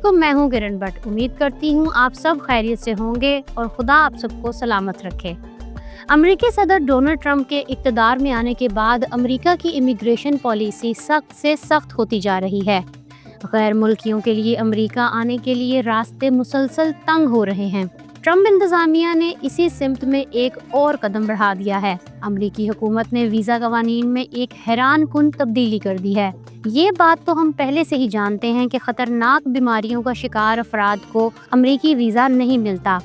अस्सलामुअलैकुम, मैं हूँ किरण भट्ट। उम्मीद करती हूँ आप सब खैरियत से होंगे और खुदा आप सबको सलामत रखे। अमेरिकी सदर डोनाल्ड ट्रंप के इक़्तिदार में आने के बाद अमेरिका की इमिग्रेशन पॉलिसी सख्त से सख्त होती जा रही है। गैर मुल्कियों के लिए अमेरिका आने के लिए रास्ते मुसलसल तंग हो रहे हैं। ट्रंप इंतज़ामिया ने इसी सिमत में एक और कदम बढ़ा दिया है। अमेरिकी हुकूमत ने वीज़ा कवानीन में एक हैरान कुन तब्दीली कर दी है। ये बात तो हम पहले से ही जानते हैं कि खतरनाक बीमारियों का शिकार अफराद को अमेरिकी वीज़ा नहीं मिलता।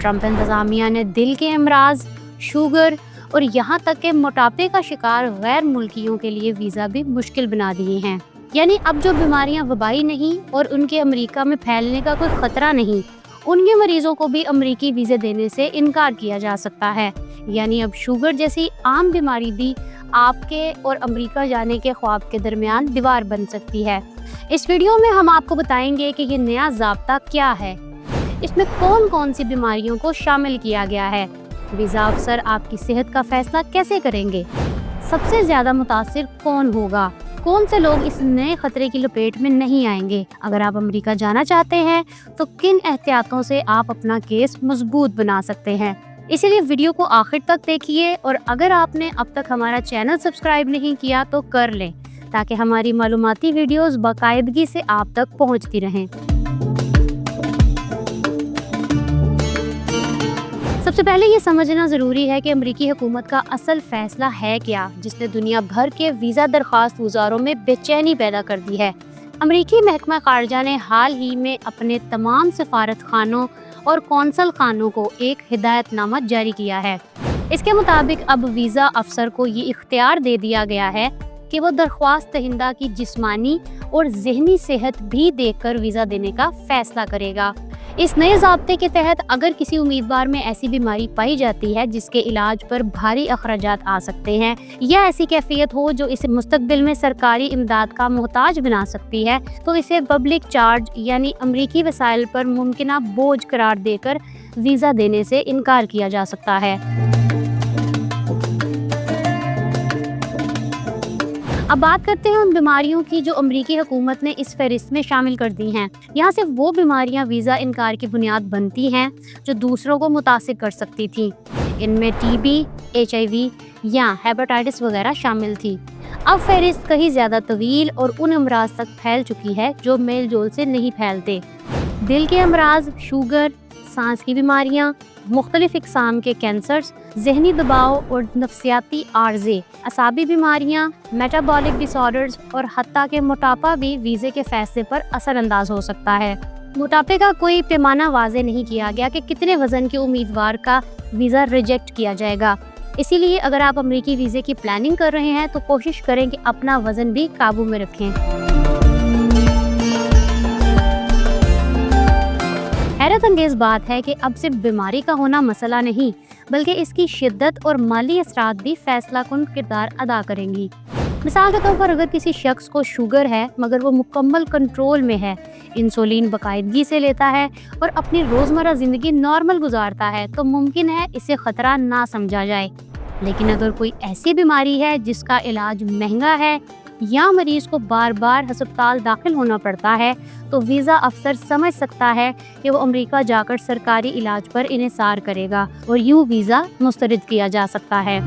ट्रंप इंतज़ामिया ने दिल के अमराज, शुगर और यहाँ तक के मोटापे का शिकार गैर मुल्कियों के लिए वीज़ा भी मुश्किल बना दिए हैं। यानी अब जो बीमारियाँ वबाई नहीं और उनके अमेरिका में फैलने का कोई खतरा नहीं, उनके मरीजों को भी अमेरिकी वीज़े देने से इनकार किया जा सकता है। यानी अब शुगर जैसी आम बीमारी भी आपके और अमेरिका जाने के ख्वाब के दरमियान दीवार बन सकती है। इस वीडियो में हम आपको बताएंगे कि ये नया ज़ाब्ता क्या है, इसमें कौन कौन सी बीमारियों को शामिल किया गया है, वीज़ा अफसर आपकी सेहत का फैसला कैसे करेंगे, सबसे ज़्यादा मुतासिर कौन होगा, कौन से लोग इस नए खतरे की लपेट में नहीं आएंगे। अगर आप अमेरिका जाना चाहते हैं तो किन एहतियातों से आप अपना केस मजबूत बना सकते हैं। इसीलिए वीडियो को आखिर तक देखिए और अगर आपने अब तक हमारा चैनल सब्सक्राइब नहीं किया तो कर लें, ताकि हमारी मालूमाती वीडियोस बाकायदगी से आप तक पहुंचती रहें। सबसे पहले ये समझना ज़रूरी है कि अमेरिकी हुकूमत का असल फैसला है क्या, जिसने दुनिया भर के वीज़ा दरख्वास्त गुजारों में बेचैनी पैदा कर दी है। अमेरिकी महकमा खारजा ने हाल ही में अपने तमाम सफारत खानों और कौंसल खानों को एक हिदायतनामा जारी किया है। इसके मुताबिक अब वीज़ा अफसर को ये इख्तियार दे दिया गया है कि वो दरख्वास्त दहिंदा की जिस्मानी और ज़हनी सेहत भी देखकर वीज़ा देने का फैसला करेगा। इस नए ज़ाब्ते के तहत अगर किसी उम्मीदवार में ऐसी बीमारी पाई जाती है जिसके इलाज पर भारी अखराजात आ सकते हैं या ऐसी कैफियत हो जो इसे मुस्तकबिल में सरकारी इमदाद का मोहताज बना सकती है, तो इसे पब्लिक चार्ज यानी अमरीकी वसाइल पर मुमकिना बोझ करार देकर वीज़ा देने से इनकार किया जा सकता है। अब बात करते हैं उन बीमारियों की जो अमेरिकी हुकूमत ने इस फहरिस्त में शामिल कर दी हैं। यहाँ सिर्फ वो बीमारियाँ वीज़ा इनकार की बुनियाद बनती हैं जो दूसरों को मुतासिर कर सकती थी। इनमें टीबी, HIV या हेपेटाइटिस वगैरह शामिल थी। अब फहरिस्त कहीं ज़्यादा तवील और उन अमराज तक फैल चुकी है जो मेल जोल से नहीं फैलते। दिल के अमराज, शुगर, सांस की बीमारियाँ, मुख्तलिफ इक़साम के कैंसर्स, जहनी दबाव और नफ्सियाती आर्जे, असाबी बीमारियाँ, मेटाबॉलिक डिसऑर्डर्स और हत्ता के मोटापा भी वीज़े के फैसले पर असरअंदाज हो सकता है। मोटापे का कोई पैमाना वाज़े नहीं किया गया कि कितने वज़न के उम्मीदवार का वीज़ा रिजेक्ट किया जाएगा। इसीलिए अगर आप अमेरिकी वीज़े की प्लानिंग कर रहे हैं तो कोशिश करें कि अपना वज़न भी काबू में रखें। हैरत अंगेज़ बात है कि अब सिर्फ बीमारी का होना मसला नहीं, बल्कि इसकी शिद्दत और माली असरात भी फैसला कुन किरदार अदा करेंगी। मिसाल के तौर पर अगर किसी शख्स को शुगर है मगर वो मुकम्मल कंट्रोल में है, इंसुलिन बाकायदगी से लेता है और अपनी रोज़मर्रा ज़िंदगी नॉर्मल गुजारता है, तो मुमकिन है इसे ख़तरा ना समझा जाए। लेकिन अगर कोई ऐसी बीमारी है जिसका इलाज महंगा है या मरीज को बार बार अस्पताल दाखिल होना पड़ता है, तो वीज़ा अफसर समझ सकता है कि वो अमेरिका जाकर सरकारी इलाज पर इन्हिसार करेगा और यूँ वीज़ा मुस्तरद किया जा सकता है।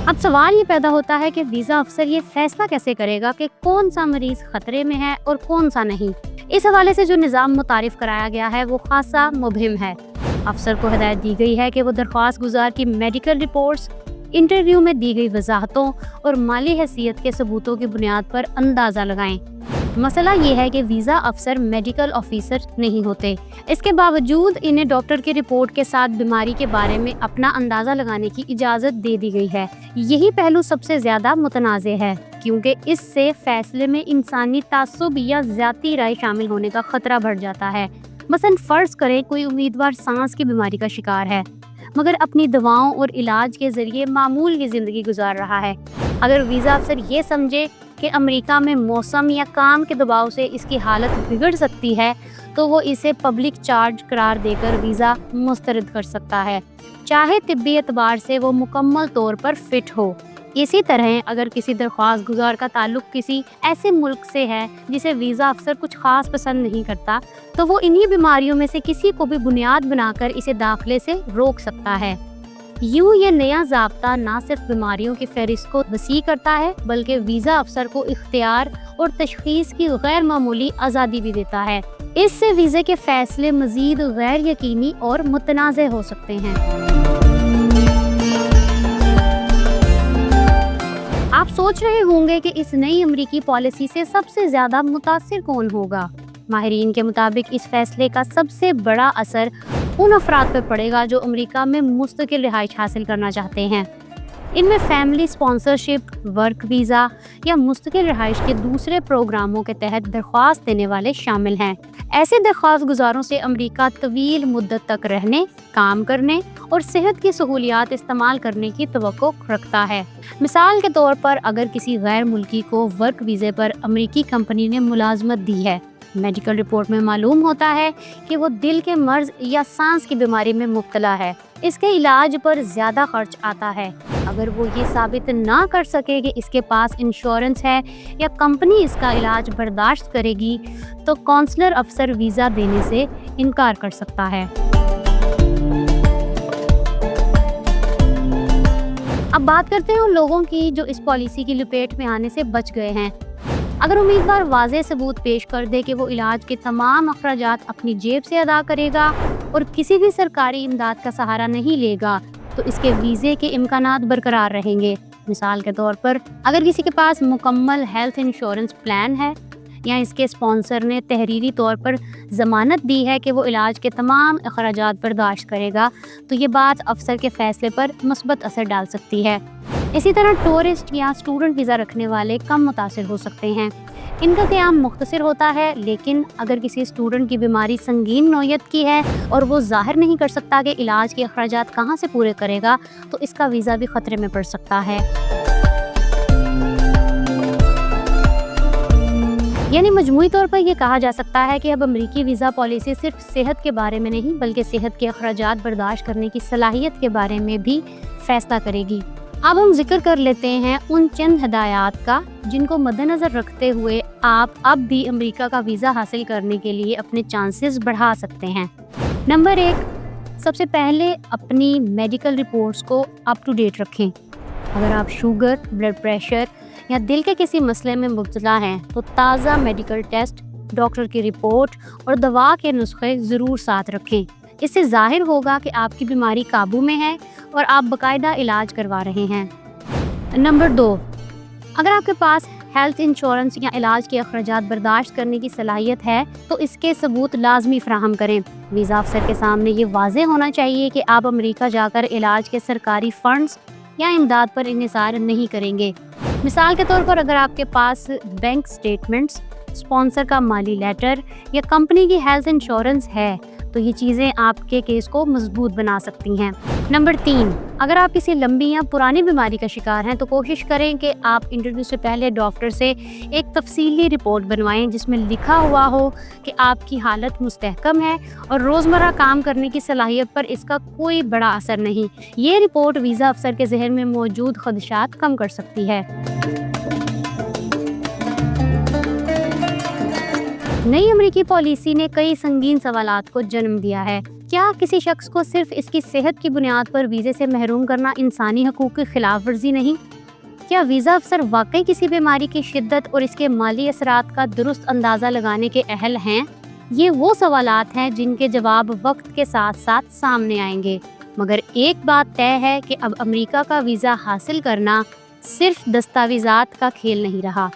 अब सवाल ये पैदा होता है कि वीज़ा अफसर ये फैसला कैसे करेगा कि कौन सा मरीज खतरे में है और कौन सा नहीं। इस हवाले से जो निज़ाम मुतारिफ कराया गया है वो खासा मुबहिम है। अफसर को हिदायत दी गई है कि वो दरख्वास्त गुजार की मेडिकल रिपोर्ट्स, इंटरव्यू में दी गई वजाहतों और माली हैसियत के सबूतों की बुनियाद पर अंदाज़ा लगाएं। मसला ये है कि वीज़ा अफसर मेडिकल ऑफिसर नहीं होते। इसके बावजूद इन्हें डॉक्टर की रिपोर्ट के साथ बीमारी के बारे में अपना अंदाज़ा लगाने की इजाज़त दे दी गई है। यही पहलू सबसे ज़्यादा मुतनाज़े है, क्योंकि इससे फैसले में इंसानी तासुब या ज़्यादती राय शामिल होने का खतरा बढ़ जाता है। मसलन फ़र्ज़ करें कोई उम्मीदवार सांस की बीमारी का शिकार है मगर अपनी दवाओं और इलाज के ज़रिए मामूल की ज़िंदगी गुजार रहा है। अगर वीज़ा अफसर ये समझे कि अमेरिका में मौसम या काम के दबाव से इसकी हालत बिगड़ सकती है, तो वो इसे पब्लिक चार्ज करार देकर वीज़ा मुस्तरद कर सकता है, चाहे तिब्बी एतबार से वो मुकम्मल तौर पर फिट हो। इसी तरह अगर किसी दरख्वास्त गुजार का ताल्लुक किसी ऐसे मुल्क से है जिसे वीज़ा अफसर कुछ खास पसंद नहीं करता, तो वो इन्हीं बीमारियों में से किसी को भी बुनियाद बनाकर इसे दाखिले से रोक सकता है। यूँ ये नया ज़ाब्ता ना सिर्फ बीमारियों की फहरिस्त को वसी करता है, बल्कि वीज़ा अफसर को इख्तियार और तशख़ीस की गैर मामूली आज़ादी भी देता है। इससे वीज़े के फ़ैसले मज़ीद गैर यकीनी और मुतनाज़ हो सकते हैं। आप सोच रहे होंगे कि इस नई अमरीकी पॉलिसी से सबसे ज़्यादा मुतासिर कौन होगा। माहिरीन के मुताबिक इस फैसले का सबसे बड़ा असर उन अफराद पर पड़ेगा जो अमेरिका में मुस्तकिल रिहाइश हासिल करना चाहते हैं। इनमें फैमिली स्पॉन्सरशिप, वर्क वीज़ा या मुस्तकिल रिहाइश के दूसरे प्रोग्रामों के तहत दरख्वास्त देने वाले शामिल हैं। ऐसे दरख्वास्त गुजारों से अमेरिका तवील मुद्दत तक रहने, काम करने और सेहत की सहूलियात इस्तेमाल करने की तवक्को रखता है। मिसाल के तौर पर अगर किसी गैर मुल्की को वर्क वीज़े पर अमेरिकी कंपनी ने मुलाजमत दी है, मेडिकल रिपोर्ट में मालूम होता है कि वो दिल के मर्ज या सांस की बीमारी में मुब्तला है, इसके इलाज पर ज़्यादा खर्च आता है। अगर वो ये साबित ना कर सके कि इसके पास इंश्योरेंस है या कंपनी इसका इलाज बर्दाश्त करेगी, तो कौंसलर अफसर वीज़ा देने से इनकार कर सकता है। अब बात करते हैं उन लोगों की जो इस पॉलिसी की लपेट में आने से बच गए हैं। अगर उम्मीदवार वाज़ेह सबूत पेश कर दे कि वो इलाज के तमाम अखराजात अपनी जेब से अदा करेगा और किसी भी सरकारी इमदाद का सहारा नहीं लेगा, तो इसके वीज़े के इम्कानात बरकरार रहेंगे। मिसाल के तौर पर अगर किसी के पास मुकम्मल हेल्थ इंश्योरेंस प्लान है या इसके स्पॉन्सर ने तहरीरी तौर पर ज़मानत दी है कि वो इलाज के तमाम अखराजात बर्दाश्त करेगा, तो ये बात अफसर के फ़ैसले पर मस्बत असर डाल सकती है। इसी तरह टूरिस्ट या स्टूडेंट वीज़ा रखने वाले कम मुतासिर हो सकते हैं। इनका क़याम मुख्तसर होता है, लेकिन अगर किसी स्टूडेंट की बीमारी संगीन नौयत की है और वो ज़ाहिर नहीं कर सकता कि इलाज के अखराजात कहाँ से पूरे करेगा, तो इसका वीज़ा भी ख़तरे में पड़ सकता है। यानी मजमूई तौर पर यह कहा जा सकता है कि अब अमेरिकी वीज़ा पॉलिसी सिर्फ सेहत के बारे में नहीं, बल्कि सेहत के अखराजात बर्दाश्त करने की सलाहियत के बारे में भी फैसला करेगी। अब हम जिक्र कर लेते हैं उन चंद हदायत का जिनको मद्देनज़र रखते हुए आप अब भी अमेरिका का वीज़ा हासिल करने के लिए अपने चांसेस बढ़ा सकते हैं। नंबर 1, सबसे पहले अपनी मेडिकल रिपोर्ट्स को अप टू डेट रखें। अगर आप शुगर, ब्लड प्रेशर या दिल के किसी मसले में मुब्तला हैं, तो ताज़ा मेडिकल टेस्ट, डॉक्टर की रिपोर्ट और दवा के नुस्खे ज़रूर साथ रखें। इससे ज़ाहिर होगा कि आपकी बीमारी काबू में है और आप बाकायदा इलाज करवा रहे हैं। नंबर 2, अगर आपके पास हेल्थ इंश्योरेंस या इलाज के अखराजात बर्दाश्त करने की सलाहियत है, तो इसके सबूत लाजमी फराहम करें। वीज़ा अफसर के सामने ये वाज़ेह होना चाहिए कि आप अमेरिका जाकर इलाज के सरकारी फंड्स या इमदाद पर इन्हिसार नहीं करेंगे। मिसाल के तौर पर अगर आपके पास बैंक स्टेटमेंट्स, स्पॉन्सर का माली लेटर या कंपनी की हेल्थ इंश्योरेंस है, तो ये चीज़ें आपके केस को मजबूत बना सकती हैं। नंबर 3, अगर आप किसी लंबी या पुरानी बीमारी का शिकार हैं, तो कोशिश करें कि आप इंटरव्यू से पहले डॉक्टर से एक तफसीली रिपोर्ट बनवाएं जिसमें लिखा हुआ हो कि आपकी हालत मुस्तहकम है और रोज़मर्रा काम करने की सलाहियत पर इसका कोई बड़ा असर नहीं। ये रिपोर्ट वीज़ा अफसर के जहन में मौजूद खदशात कम कर सकती है। नई अमेरिकी पॉलिसी ने कई संगीन सवालात को जन्म दिया है। क्या किसी शख्स को सिर्फ इसकी सेहत की बुनियाद पर वीज़े से महरूम करना इंसानी हकूक़ की खिलाफ वर्जी नहीं? क्या वीज़ा अफसर वाकई किसी बीमारी की शिद्दत और इसके माली असरात का दुरुस्त अंदाज़ा लगाने के अहल हैं? ये वो सवालात हैं जिनके जवाब वक्त के साथ साथ सामने आएंगे। मगर एक बात तय है कि अब अमेरिका का वीज़ा हासिल करना सिर्फ दस्तावेज़ात का खेल नहीं रहा,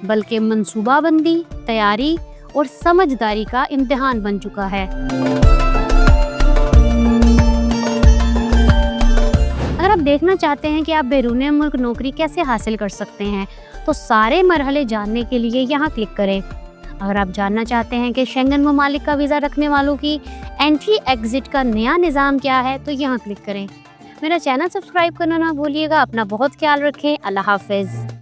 बल्कि मनसूबाबंदी, तैयारी और समझदारी का इम्तिहान बन चुका है। अगर आप देखना चाहते हैं कि आप बैरून मुल्क नौकरी कैसे हासिल कर सकते हैं, तो सारे मरहले जानने के लिए यहाँ क्लिक करें। अगर आप जानना चाहते हैं कि शेंगन ममालिक का वीज़ा रखने वालों की एंट्री एग्जिट का नया निज़ाम क्या है, तो यहाँ क्लिक करें। मेरा चैनल सब्सक्राइब करना ना भूलिएगा। अपना बहुत ख्याल रखें। अल्लाह हाफिज़।